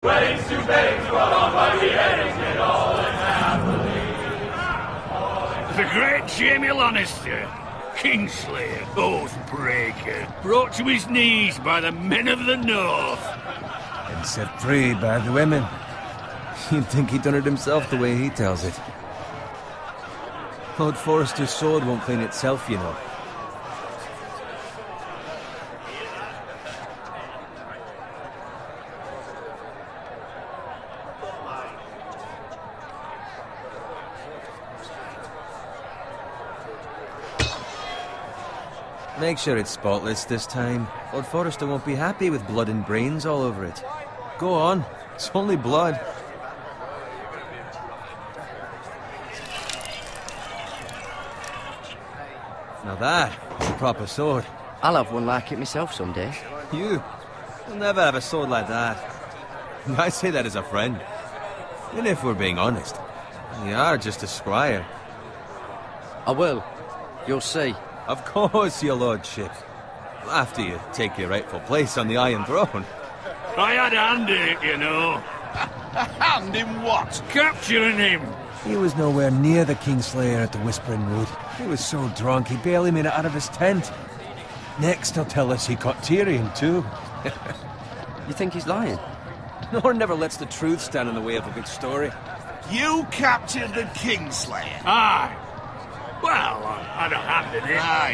Weddings to babes brought on by beheadings, get all and happily. The great Jamie Lannister, Kingslayer, Oathbreaker, brought to his knees by the men of the North. And set free by the women. You'd think he'd done it himself the way he tells it. Lord Forrester's sword won't clean itself, you know. Make sure it's spotless this time. Lord Forrester won't be happy with blood and brains all over it. Go on. It's only blood. Now that is a proper sword. I'll have one like it myself someday. You'll never have a sword like that. I say that as a friend. And if we're being honest, you are just a squire. I will. You'll see. Of course, your lordship. After you take your rightful place on the Iron Throne. I had a hand in it, you know. A hand in what? Capturing him. He was nowhere near the Kingslayer at the Whispering Wood. He was so drunk he barely made it out of his tent. Next he'll tell us he caught Tyrion too. You think he's lying? Nor never lets the truth stand in the way of a good story. You captured the Kingslayer? Aye. Well, I had a hand in it. Aye.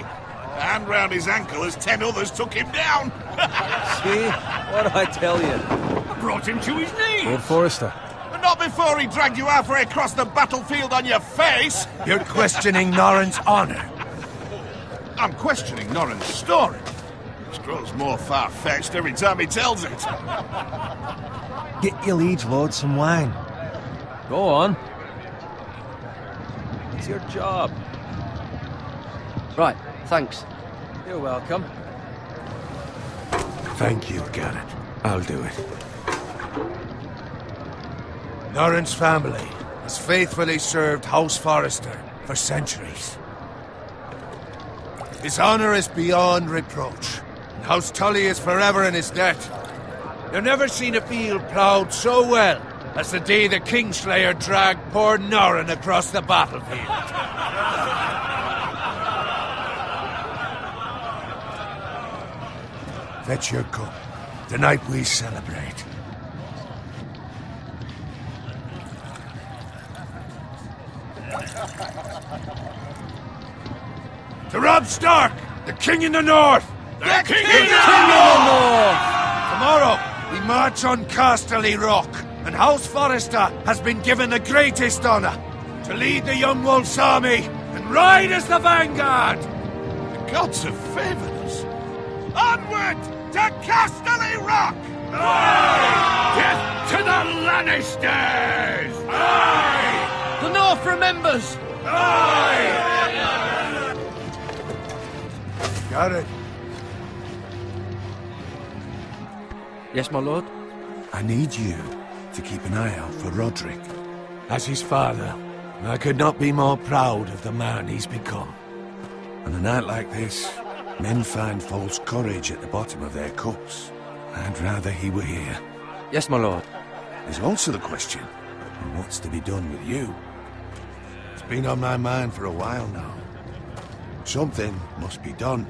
A hand round his ankle as 10 others took him down. See? What'd I tell you? I brought him to his knees. Lord Forrester. But not before he dragged you halfway across the battlefield on your face. You're questioning Norrin's honor. I'm questioning Norrin's story. It grows more far-fetched every time he tells it. Get your liege lord some wine. Go on. It's your job. Right, thanks. You're welcome. Thank you, Garrett. I'll do it. Norrin's family has faithfully served House Forrester for centuries. His honor is beyond reproach, and House Tully is forever in his debt. You've never seen a field ploughed so well as the day the Kingslayer dragged poor Norrin across the battlefield. Fetch your cup. Tonight we celebrate. To Robb Stark, the King in the North! The King in the North! Tomorrow, we march on Casterly Rock, and House Forrester has been given the greatest honor to lead the Young Wolf's army and ride as the vanguard! The gods have favored us. Onward to Casterly Rock! Aye! Death to the Lannisters! Aye! The North remembers! Aye! Garrett, Yes, my lord? I need you to keep an eye out for Roderick. As his father, I could not be more proud of the man he's become. On a night like this, men find false courage at the bottom of their cups. I'd rather he were here. Yes, my lord. There's also the question of what's to be done with you. It's been on my mind for a while now. Something must be done.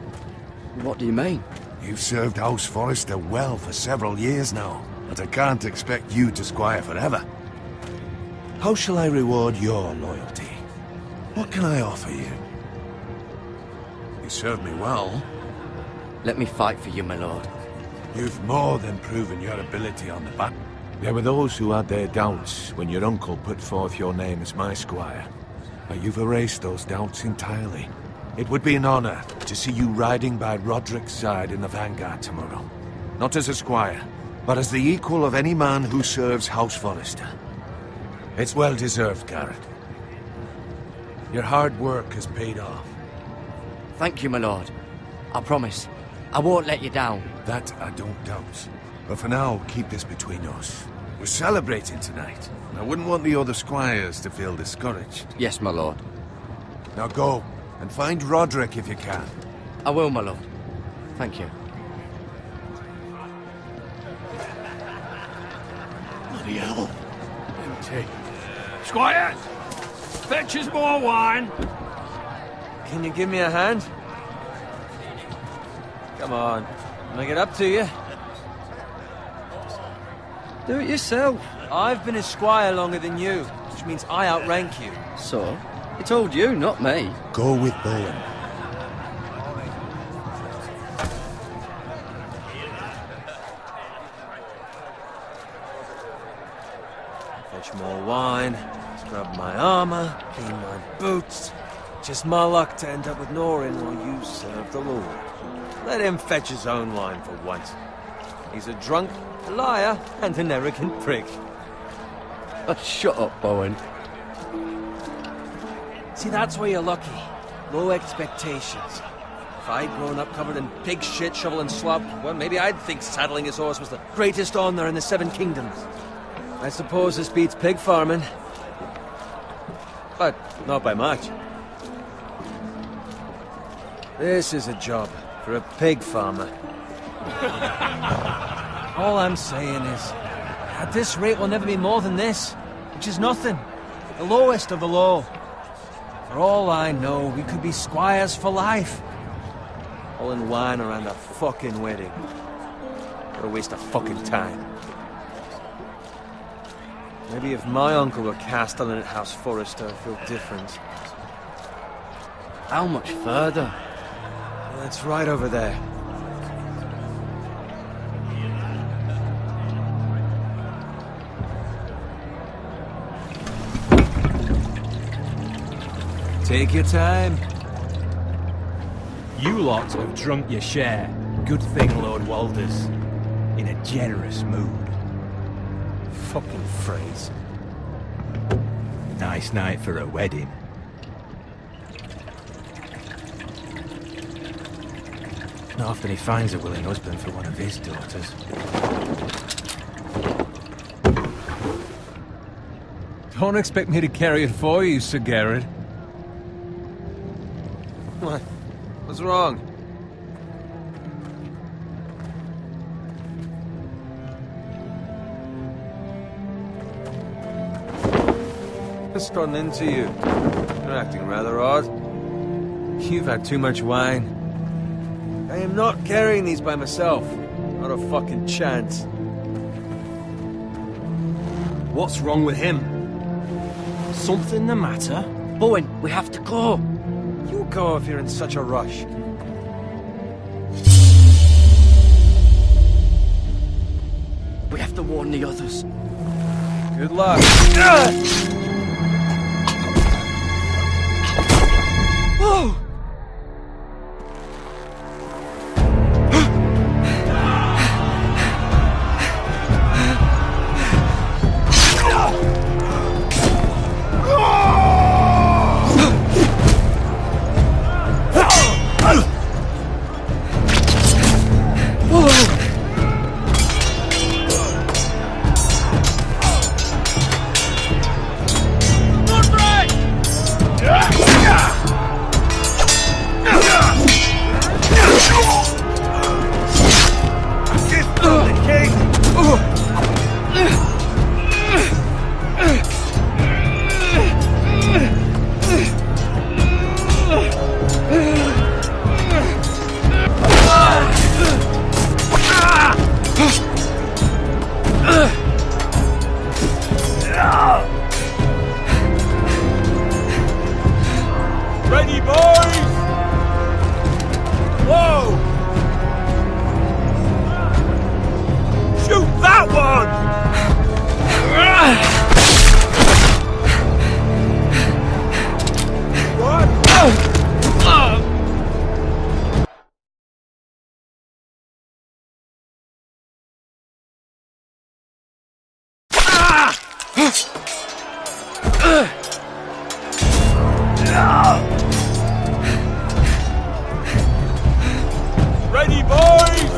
What do you mean? You've served House Forrester well for several years now, but I can't expect you to squire forever. How shall I reward your loyalty? What can I offer you? You served me well. Let me fight for you, my lord. You've more than proven your ability on the battle. There were those who had their doubts when your uncle put forth your name as my squire. But you've erased those doubts entirely. It would be an honor to see you riding by Roderick's side in the vanguard tomorrow. Not as a squire, but as the equal of any man who serves House Forrester. It's well deserved, Garrett. Your hard work has paid off. Thank you, my lord. I promise. I won't let you down. That I don't doubt. But for now, keep this between us. We're celebrating tonight, and I wouldn't want the other squires to feel discouraged. Yes, my lord. Now go, and find Roderick if you can. I will, my lord. Thank you. Bloody hell. Empty. Squire! Fetch us more wine! Can you give me a hand? Come on. Make it up to you. Do it yourself. I've been a squire longer than you, which means I outrank you. So? I told you, not me. Go with Bowen. Fetch more wine, scrub my armor, clean my boots. Just my luck to end up with Norin while you serve the Lord. Let him fetch his own wine for once. He's a drunk, a liar, and an arrogant prick. Oh, shut up, Bowen. See, that's where you're lucky. Low expectations. If I'd grown up covered in pig shit, shovel and slop, well, maybe I'd think saddling his horse was the greatest honor in the Seven Kingdoms. I suppose this beats pig farming. But not by much. This is a job for a pig farmer. All I'm saying is, at this rate we'll never be more than this, which is nothing. The lowest of the low. For all I know, we could be squires for life. All in wine around a fucking wedding. What a waste of fucking time. Maybe if my uncle were castellan at House Forrester, I'd feel different. How much further? Well, it's right over there. Take your time. You lot have drunk your share. Good thing Lord Walder's in a generous mood. Fucking phrase. Nice night for a wedding. Not often he finds a willing husband for one of his daughters. Don't expect me to carry it for you, Sir Garrett. What? What's wrong? Just run into you. You're acting rather odd. You've had too much wine. I am not carrying these by myself. Not a fucking chance. What's wrong with him? Something the matter? Bowen, we have to go. You go if you're in such a rush. We have to warn the others. Good luck. Whoa! Ready, boys! Whoa! Shoot that one! What? Ready, boys!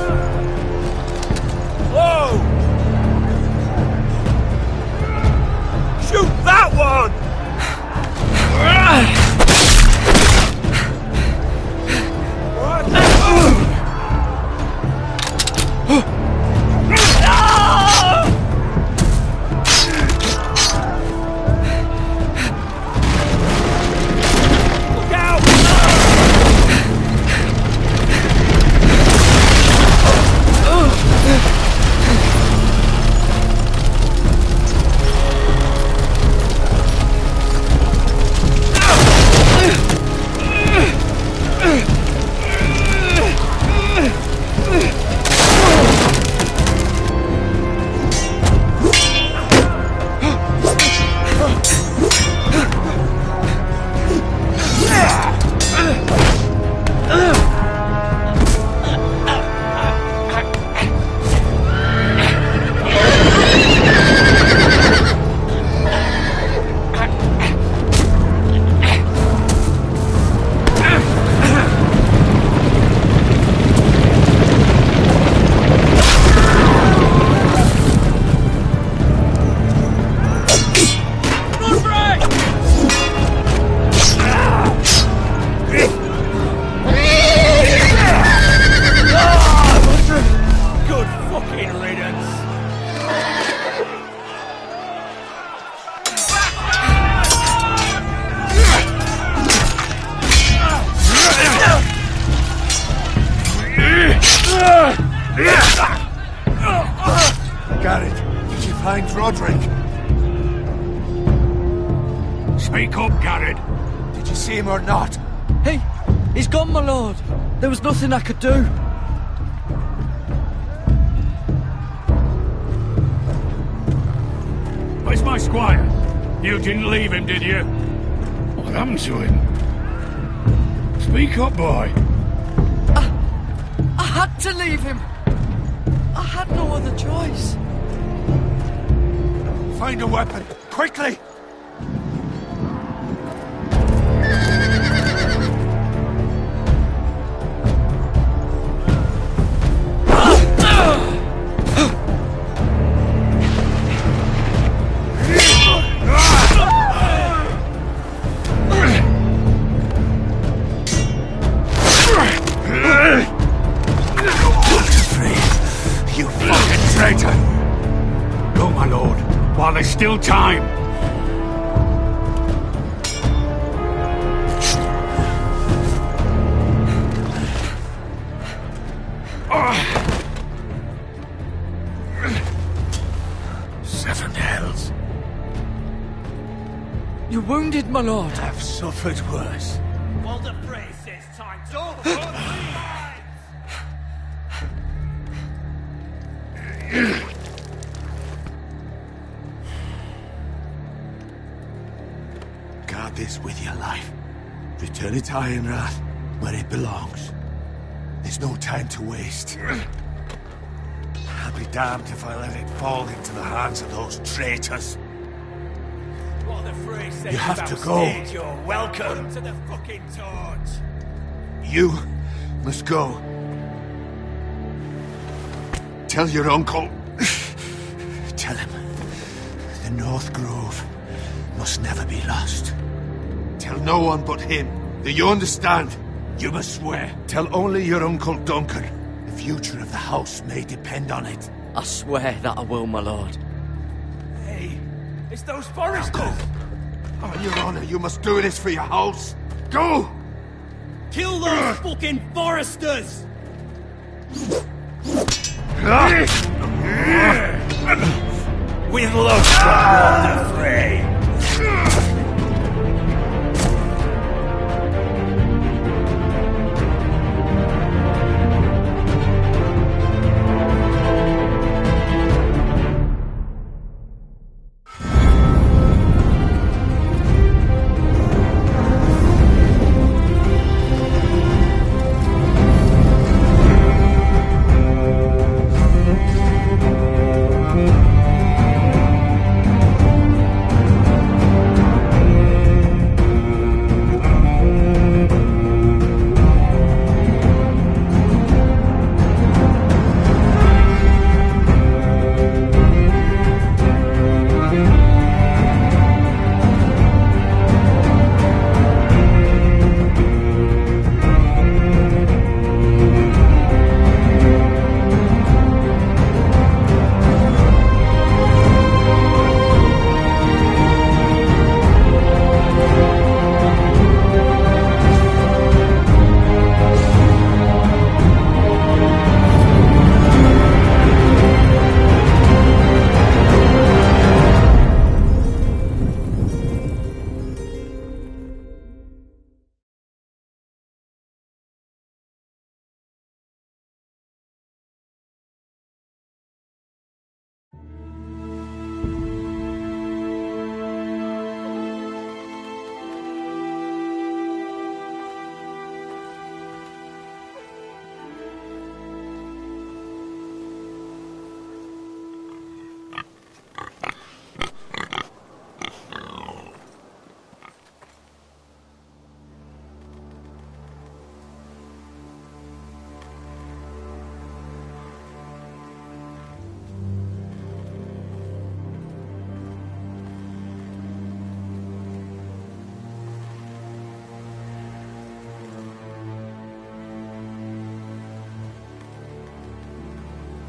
Whoa! Shoot that one! What? behind Roderick. Speak up, Garrett. Did you see him or not? He's gone, my lord. There was nothing I could do. Where's my squire? You didn't leave him, did you? What happened to him? Speak up, boy. I had to leave him. I had no other choice. Find a weapon, quickly! There's still time. Seven hells. You're wounded, my lord. I've suffered worse. Well, the phrase says time to Guard this with your life. Return it to Ironrath, where it belongs. There's no time to waste. I'll be damned if I let it fall into the hands of those traitors. What the phrase says You have about to go. stage, you're welcome to the fucking torch. You must go. Tell your uncle. Tell him the North Grove must never be lost. Tell no one but him. Do you understand? You must swear. Tell only your Uncle Duncan. The future of the house may depend on it. I swear that I will, my lord. Hey, it's those foresters. On your honor, you must do this for your house. Go! Kill those fucking foresters! With love, the fray.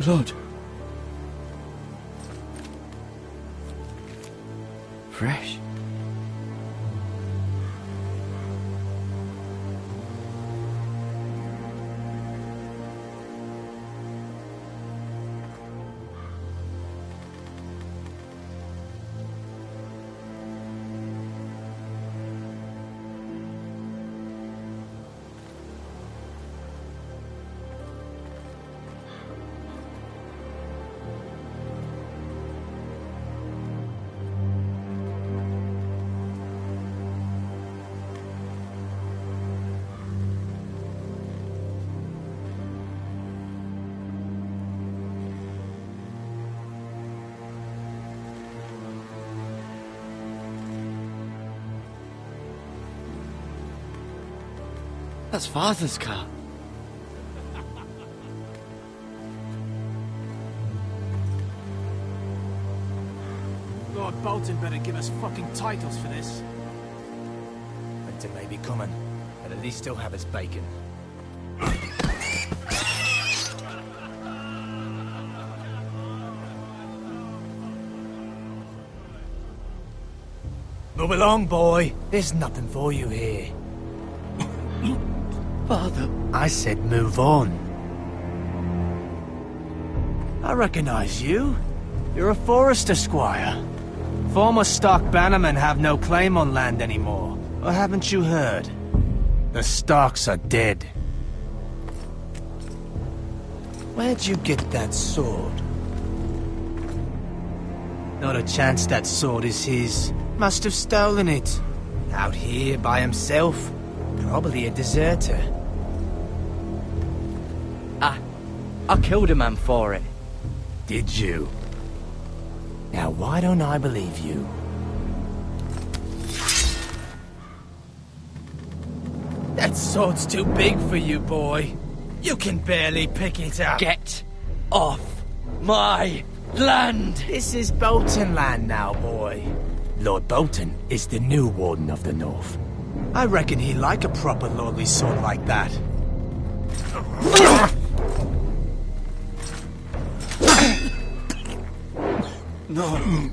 Lord. Fresh. That's Father's car. Lord Bolton better give us fucking titles for this. Winter may be coming, but at least he'll have his bacon. Move along, boy. There's nothing for you here. Father. I said move on. I recognize you. You're a Forester squire. Former Stark bannermen have no claim on land anymore. Or haven't you heard? The Starks are dead. Where'd you get that sword? Not a chance that sword is his. Must have stolen it. Out here by himself. Probably a deserter. I killed a man for it. Did you? Now why don't I believe you? That sword's too big for you, boy. You can barely pick it up. Get off my land! This is Bolton land now, boy. Lord Bolton is the new Warden of the North. I reckon he'd like a proper lordly sword like that. No.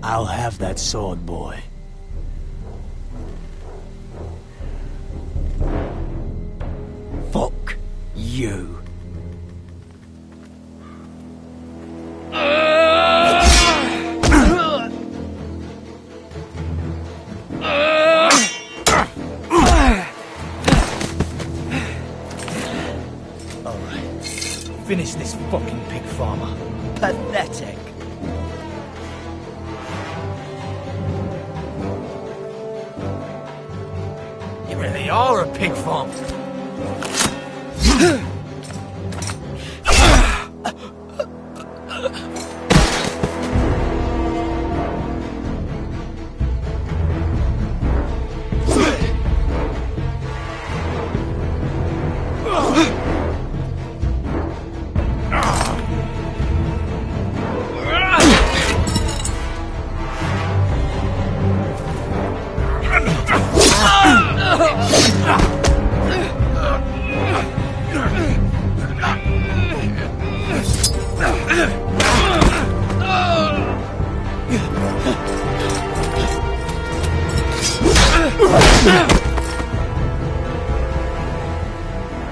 I'll have that sword, boy. Fuck you. Finish this fucking pig farmer. Pathetic. You really are a pig farmer.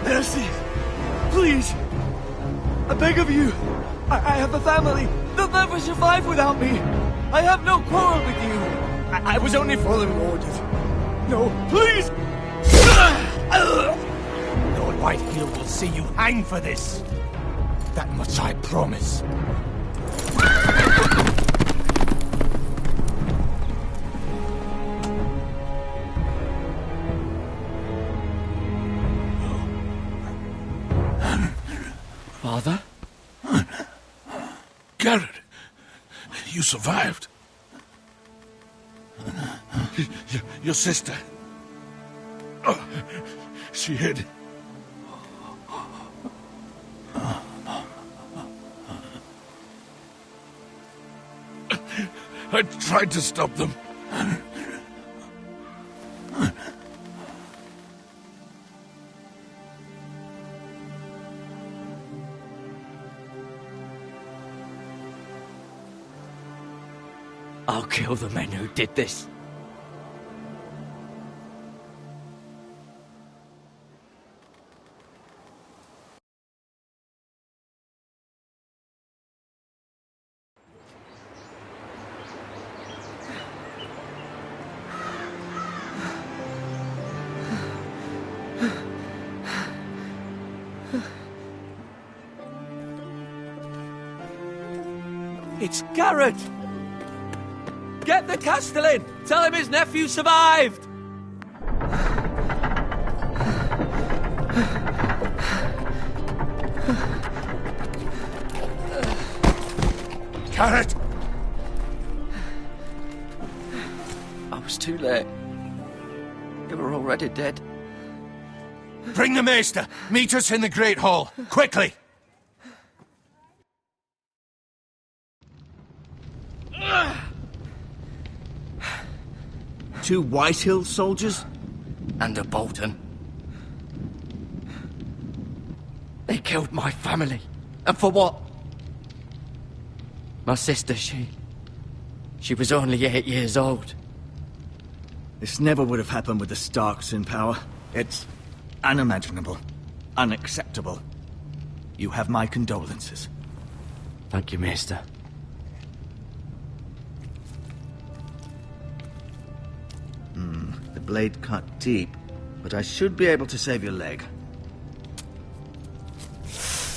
Mercy! Please! I beg of you! I have a family! They'll never survive without me! I have no quarrel with you! I was only following orders. No, please! Lord Whitefield will see you hang for this. That much I promise. Father? Garrett, you survived. Your sister. Oh, she hid. I tried to stop them. I'll kill the men who did this. It's Garrett! Get the Castellan! Tell him his nephew survived! Garrett! I was too late. they were already dead. Bring the maester! Meet us in the Great Hall! Quickly! Two Whitehill soldiers? And a Bolton. They killed my family. And for what? My sister, she was only 8 years old. This never would have happened with the Starks in power. It's unimaginable. Unacceptable. You have my condolences. Thank you, Maester. The blade cut deep, but I should be able to save your leg.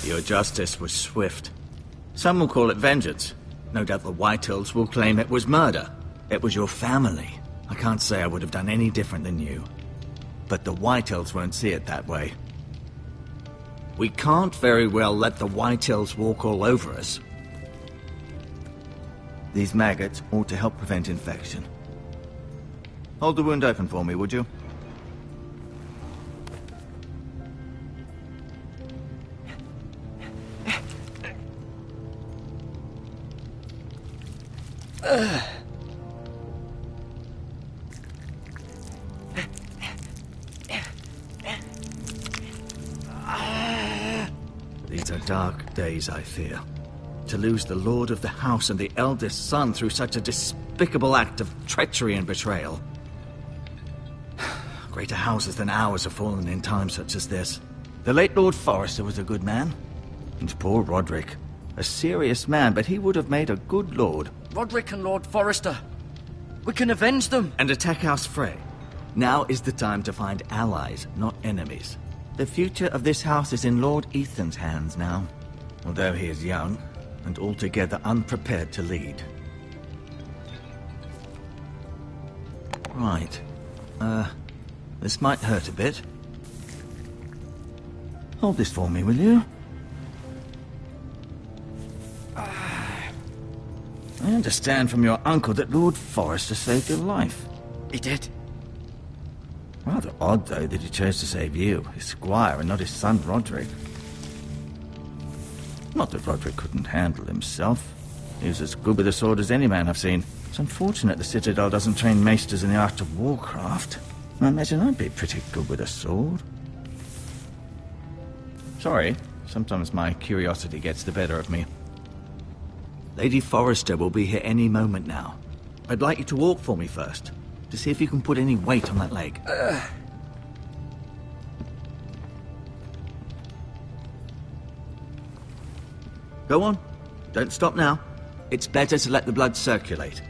Your justice was swift. Some will call it vengeance. No doubt the Whitehills will claim it was murder. It was your family. I can't say I would have done any different than you. But the Whitehills won't see it that way. We can't very well let the Whitehills walk all over us. These maggots ought to help prevent infection. Hold the wound open for me, would you? These are dark days, I fear. To lose the lord of the house and the eldest son through such a despicable act of treachery and betrayal. Greater houses than ours have fallen in times such as this. The late Lord Forrester was a good man. And poor Roderick. A serious man, but he would have made a good lord. Roderick and Lord Forrester. We can avenge them. And attack House Frey. Now is the time to find allies, not enemies. The future of this house is in Lord Ethan's hands now. Although he is young, and altogether unprepared to lead. Right. This might hurt a bit. Hold this for me, will you? I understand from your uncle that Lord Forrester saved your life. He did. Rather odd, though, that he chose to save you, his squire, and not his son Roderick. Not that Roderick couldn't handle himself. He was as good with a sword as any man I've seen. It's unfortunate the Citadel doesn't train maesters in the art of warcraft. I imagine I'd be pretty good with a sword. Sorry, sometimes my curiosity gets the better of me. Lady Forrester will be here any moment now. I'd like you to walk for me first, to see if you can put any weight on that leg. Go on. Don't stop now. It's better to let the blood circulate.